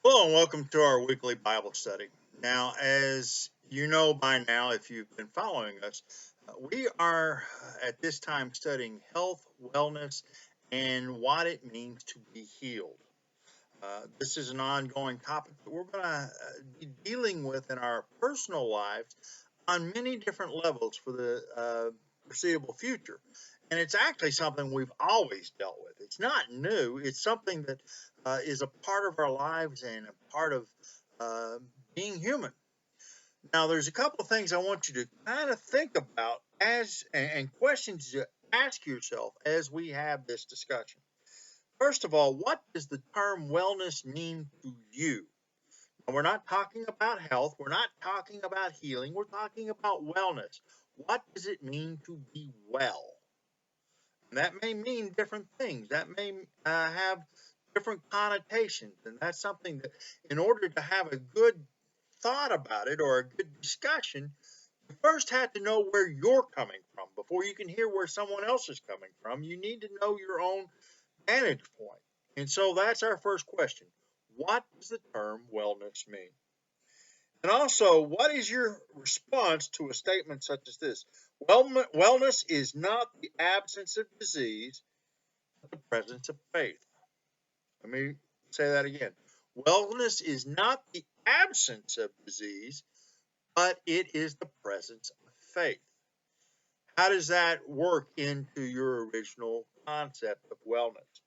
Hello and welcome to our weekly Bible study. Now, as you know by now, if you've been following us, we are at this time studying health, wellness, and what it means to be healed. This is an ongoing topic that we're going to be dealing with in our personal lives on many different levels for the foreseeable future. And it's actually something we've always dealt with. It's not new. It's something that is a part of our lives and a part of uh, being human. Now, there's a couple of things I want you to kind of think about and questions to ask yourself as we have this discussion. First of all, what does the term wellness mean to you? And we're not talking about health. We're not talking about healing. We're talking about wellness. What does it mean to be well? And that may mean different things. That may have different connotations. And that's something that, in order to have a good thought about it or a good discussion, you first have to know where you're coming from. Before you can hear where someone else is coming from, you need to know your own vantage point. And so that's our first question. What does the term wellness mean? And also, what is your response to a statement such as this? Wellness is not the absence of disease, but the presence of faith. Let me say that again. Wellness is not the absence of disease, but it is the presence of faith. How does that work into your original concept of wellness?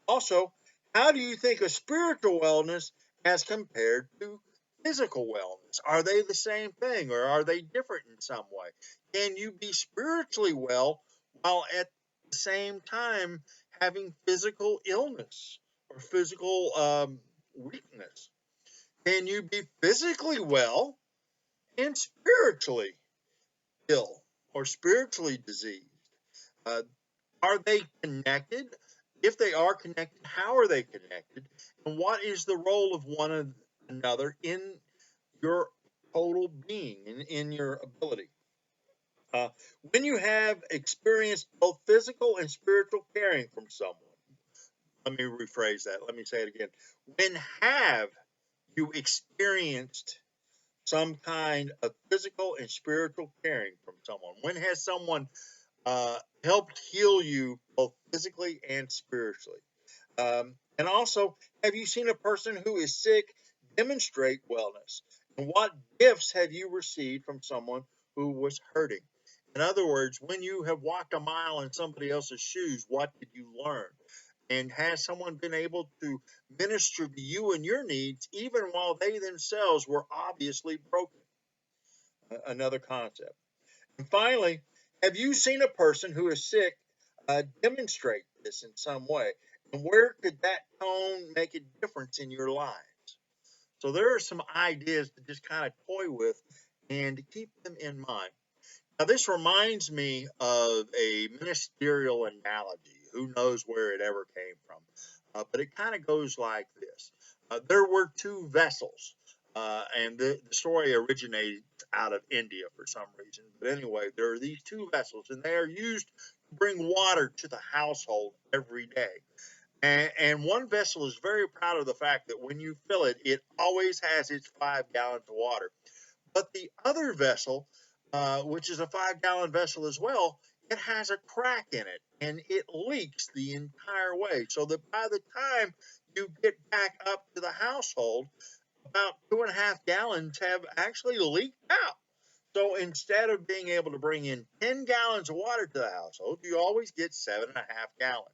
Also, how do you think of spiritual wellness as compared to physical wellness? Are they the same thing or are they different in some way? Can you be spiritually well while at the same time having physical illness or physical weakness? Can you be physically well and spiritually ill or spiritually diseased? Uh, Are they connected? If they are connected, how are they connected? And what is the role of one another in your total being, in your ability? Uh, when you have experienced both physical and spiritual caring from someone, let me rephrase that. Let me say it again. When have you experienced some kind of physical and spiritual caring from someone? When has someone helped heal you both physically and spiritually? And also, have you seen a person who is sick demonstrate wellness? And what gifts have you received from someone who was hurting? In other words, when you have walked a mile in somebody else's shoes, what did you learn? And has someone been able to minister to you and your needs even while they themselves were obviously broken? Another concept. And finally, have you seen a person who is sick demonstrate this in some way? And where could that tone make a difference in your lives? So there are some ideas to just kind of toy with and to keep them in mind. Now, this reminds me of a ministerial analogy. Who knows where it ever came from? But it kind of goes like this. There were two vessels, and the story originated out of India for some reason. But anyway, there are these two vessels, and they are used to bring water to the household every day. And one vessel is very proud of the fact that when you fill it, it always has its 5 gallons of water. But the other vessel, which is a 5 gallon vessel as well, it has a crack in it and it leaks the entire way. So that by the time you get back up to the household, about 2.5 gallons have actually leaked out. So instead of being able to bring in 10 gallons of water to the household, you always get 7.5 gallons.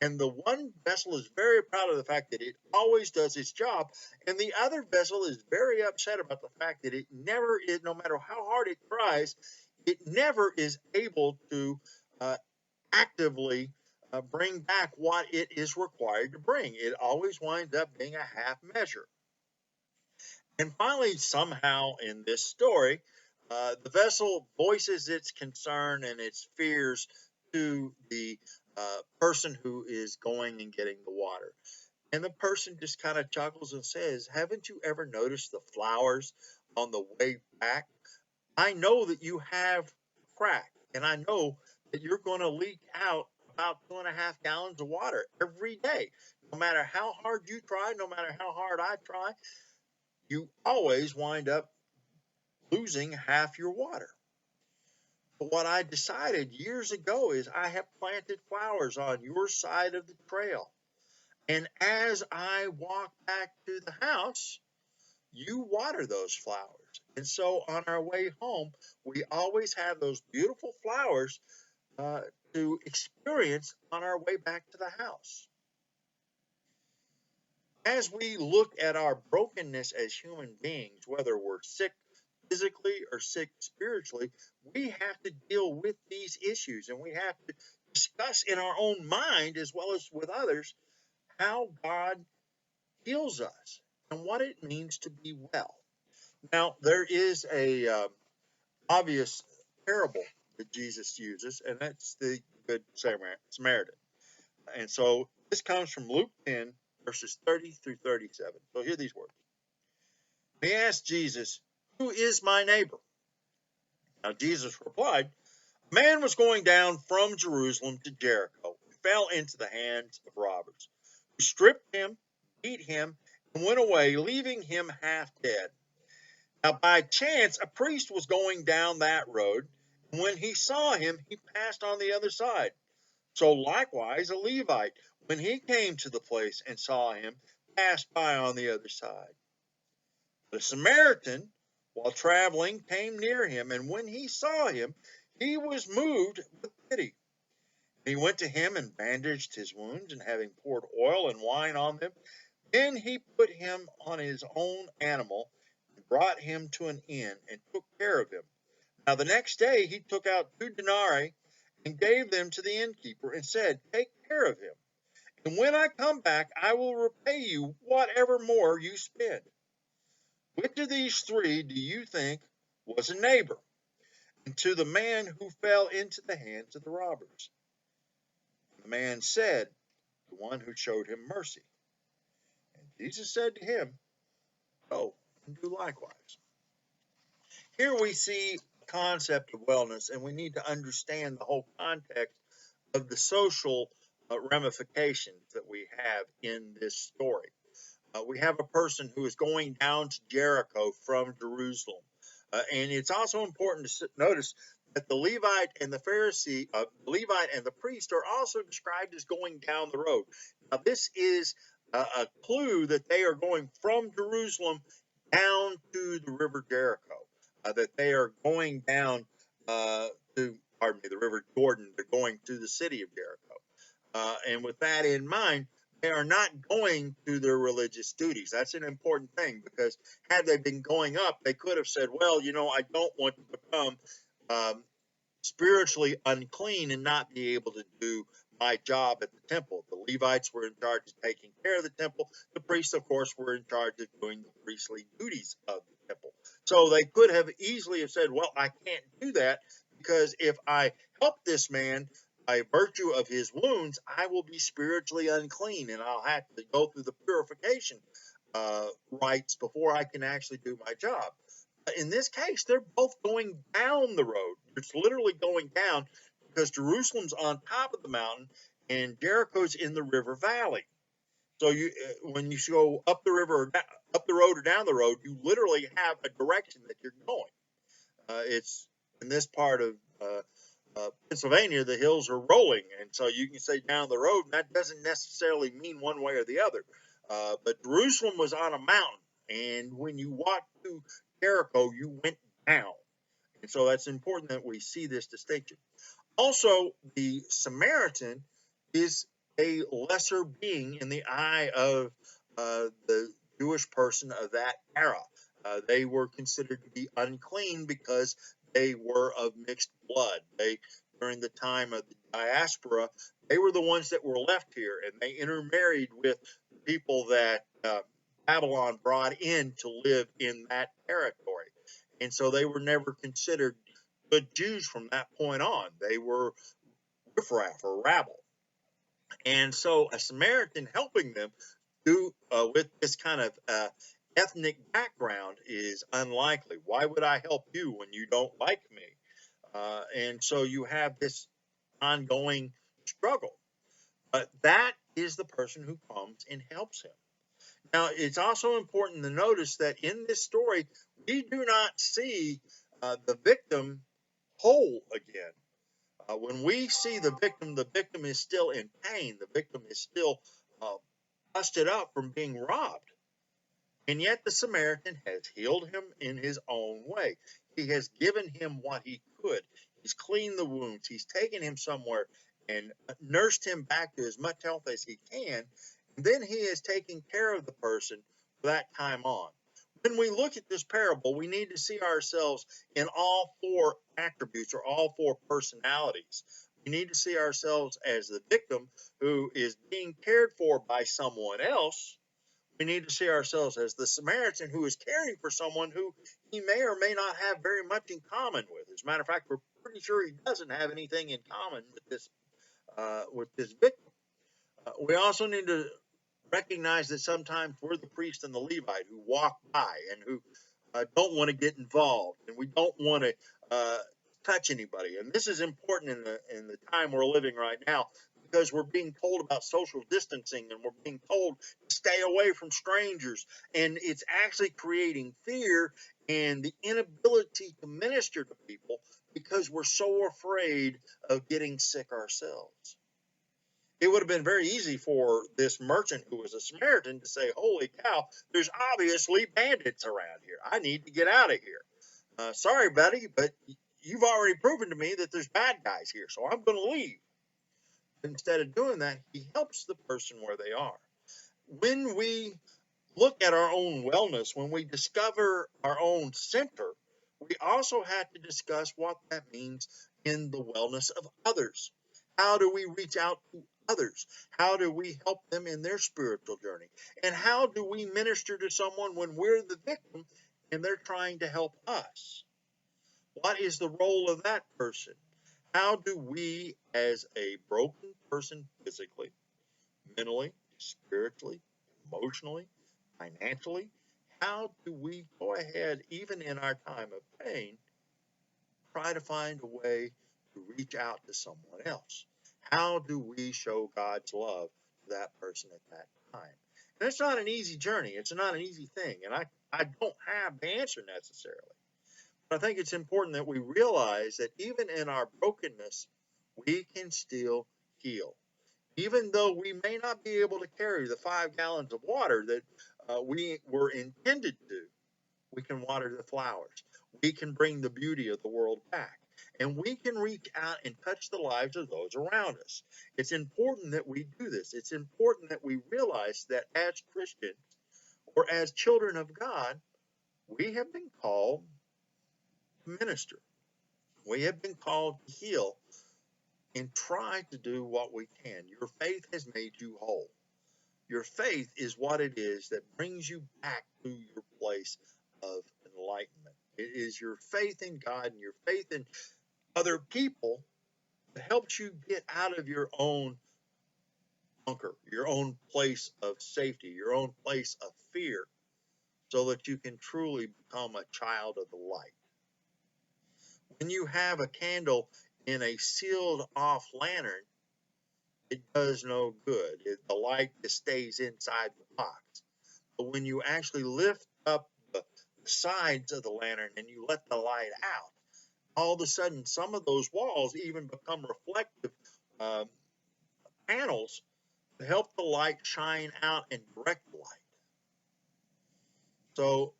And the one vessel is very proud of the fact that it always does its job. And the other vessel is very upset about the fact that it never is, no matter how hard it tries, it never is able to uh, actively bring back what it is required to bring. It always winds up being a half measure. And finally, somehow in this story, the vessel voices its concern and its fears to the person who is going and getting the water. And the person just kind of chuckles and says, "Haven't you ever noticed the flowers on the way back? I know that you have crack, and I know that you're going to leak out about 2.5 gallons of water every day. no matter how hard you try, no matter how hard I try, you always wind up losing half your water. But what I decided years ago is I have planted flowers on your side of the trail. And as I walk back to the house, you water those flowers. And so on our way home, we always have those beautiful flowers uh, to experience on our way back to the house. As we look at our brokenness as human beings, whether we're sick physically or sick spiritually, we have to deal with these issues and we have to discuss in our own mind as well as with others how God heals us and what it means to be well. Now, there is a obvious parable that Jesus uses, and that's the Good Samaritan. And so this comes from Luke 10, verses 30 through 37. So hear these words. They asked Jesus, "Who is my neighbor?" Now Jesus replied, "A man was going down from Jerusalem to Jericho and fell into the hands of robbers, who stripped him, beat him, and went away, leaving him half dead. Now by chance a priest was going down that road, and when he saw him, he passed on the other side. So likewise a Levite, when he came to the place and saw him, passed by on the other side. The Samaritan, while traveling, came near him, and when he saw him, he was moved with pity. He went to him and bandaged his wounds, and having poured oil and wine on them, then he put him on his own animal, and brought him to an inn, and took care of him. Now the next day he took out 2 denarii, and gave them to the innkeeper, and said, Take care of him, and when I come back I will repay you whatever more you spend. Which of these three do you think was a neighbor and to the man who fell into the hands of the robbers?" The man said, "The one who showed him mercy." And Jesus said to him, "Go and do likewise." Here we see the concept of wellness, and we need to understand the whole context of the social ramifications that we have in this story. We have a person who is going down to Jericho from Jerusalem. And it's also important to notice that the Levite and the Pharisee, the Levite and the priest are also described as going down the road. Now, this is a clue that they are going from Jerusalem down to the river Jericho, that they are going down the river Jordan. They're going to the city of Jericho. And with that in mind, they are not going to their religious duties. That's an important thing, because had they been going up, they could have said, well, I don't want to become um, spiritually unclean and not be able to do my job at the temple. The Levites were in charge of taking care of the temple. The priests, of course, were in charge of doing the priestly duties of the temple. So they could have easily have said, well, I can't do that, because if I help this man by virtue of his wounds, I will be spiritually unclean, and I'll have to go through the purification rites before I can actually do my job. In this case, they're both going down the road. It's literally going down, because Jerusalem's on top of the mountain and Jericho's in the river valley. So when you go up the river, or up the road or down the road, you literally have a direction that you're going. It's in this part of Pennsylvania, the hills are rolling, and so you can say down the road, and that doesn't necessarily mean one way or the other. But Jerusalem was on a mountain, and when you walked to Jericho, you went down. And so that's important that we see this distinction. Also, the Samaritan is a lesser being in the eye of the Jewish person of that era. They were considered to be unclean because they were of mixed blood. During the time of the diaspora, they were the ones that were left here, and they intermarried with people that Babylon brought in to live in that territory. And so they were never considered good Jews from that point on. They were riffraff or rabble. And so a Samaritan helping them with this kind of ethnic background is unlikely. Why would I help you when you don't like me? And so you have this ongoing struggle. But that is the person who comes and helps him. Now, it's also important to notice that in this story, we do not see the victim whole again. When we see the victim is still in pain. The victim is still busted up from being robbed. And yet the Samaritan has healed him in his own way. He has given him what he could. He's cleaned the wounds. He's taken him somewhere and nursed him back to as much health as he can. And then he is taking care of the person from that time on. When we look at this parable, we need to see ourselves in all four attributes or all four personalities. We need to see ourselves as the victim who is being cared for by someone else. We need to see ourselves as the Samaritan who is caring for someone who he may or may not have very much in common with. As a matter of fact, we're pretty sure he doesn't have anything in common with this victim. We also need to recognize that sometimes we're the priest and the Levite who walk by and who don't want to get involved, and we don't want to touch anybody. And this is important in the time we're living right now, because we're being told about social distancing and we're being told to stay away from strangers, and it's actually creating fear and the inability to minister to people because we're so afraid of getting sick ourselves. It would have been very easy for this merchant who was a Samaritan to say, holy cow, there's obviously bandits around here. I need to get out of here. Sorry, buddy, but you've already proven to me that there's bad guys here, so I'm going to leave. Instead of doing that, he helps the person where they are. When we look at our own wellness, when we discover our own center, we also have to discuss what that means in the wellness of others. How do we reach out to others? How do we help them in their spiritual journey? And how do we minister to someone when we're the victim and they're trying to help us? What is the role of that person? How do we, as a broken person physically, mentally, spiritually, emotionally, financially, how do we go ahead, even in our time of pain, try to find a way to reach out to someone else? How do we show God's love to that person at that time? And it's not an easy journey. It's not an easy thing. And I don't have the answer necessarily. But I think it's important that we realize that even in our brokenness, we can still heal. Even though we may not be able to carry the 5 gallons of water that we were intended to, we can water the flowers. We can bring the beauty of the world back. And we can reach out and touch the lives of those around us. It's important that we do this. It's important that we realize that as Christians or as children of God, we have been called to minister. We have been called to heal and try to do what we can. Your faith has made you whole. Your faith is what it is that brings you back to your place of enlightenment. It is your faith in God and your faith in other people that helps you get out of your own bunker, your own place of safety, your own place of fear, so that you can truly become a child of the light. When you have a candle in a sealed off lantern, it does no good. The light just stays inside the box. But when you actually lift up the sides of the lantern and you let the light out, all of a sudden some of those walls even become reflective panels to help the light shine out and direct the light. So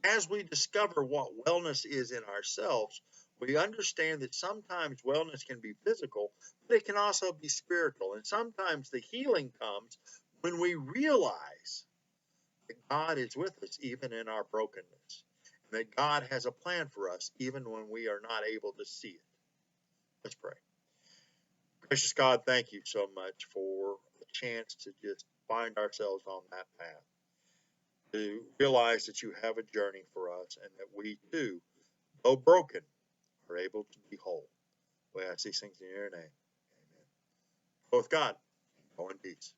as we discover what wellness is in ourselves, we understand that sometimes wellness can be physical, but it can also be spiritual. And sometimes the healing comes when we realize that God is with us even in our brokenness, and that God has a plan for us even when we are not able to see it. Let's pray. Gracious God, thank you so much for the chance to just find ourselves on that path, to realize that you have a journey for us and that we too, though broken, are able to be whole. We ask these things in your name. Amen. Go with God. Go in peace.